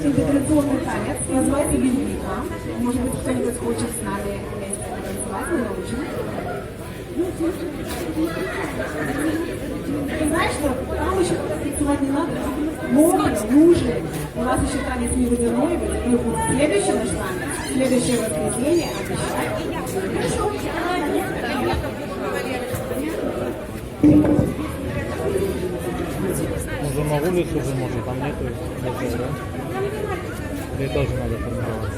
Интеграционный танец называется бельвика. Может быть, кто-нибудь хочет с нами вместе танцевать, мы научим. Ты знаешь, что там еще танцевать не надо? Можно, нужно. У нас еще танец не водяной, водяной будет следующий наш танец. Следующее воскресенье, обещаю. Хорошо. Уже на улицу уже можно, там нету даже, да? Или тоже надо формировать?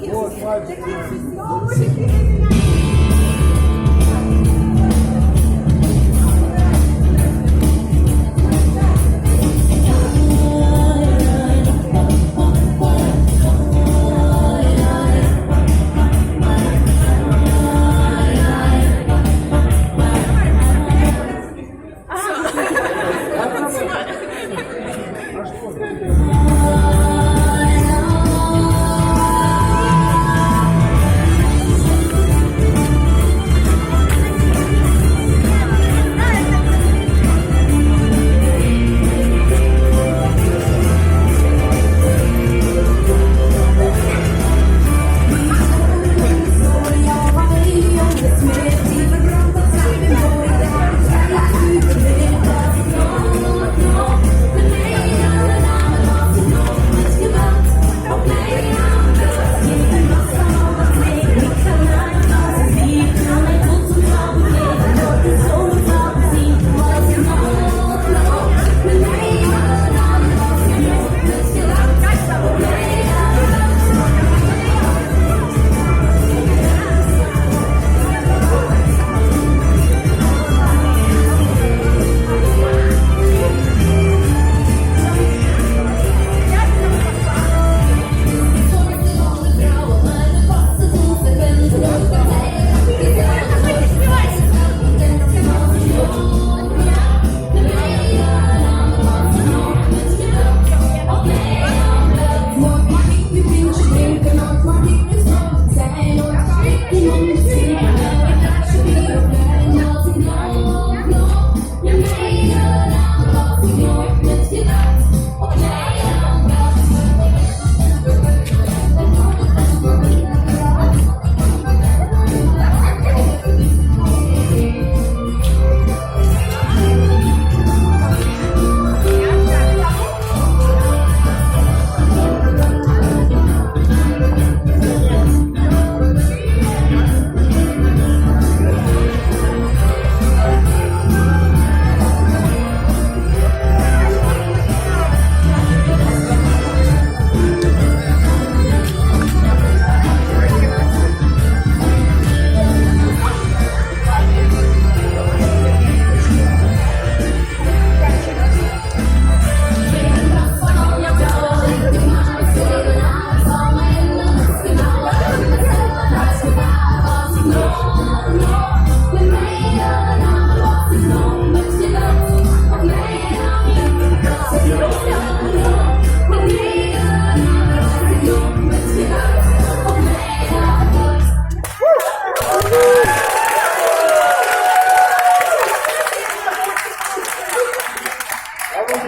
Вот, мальчик.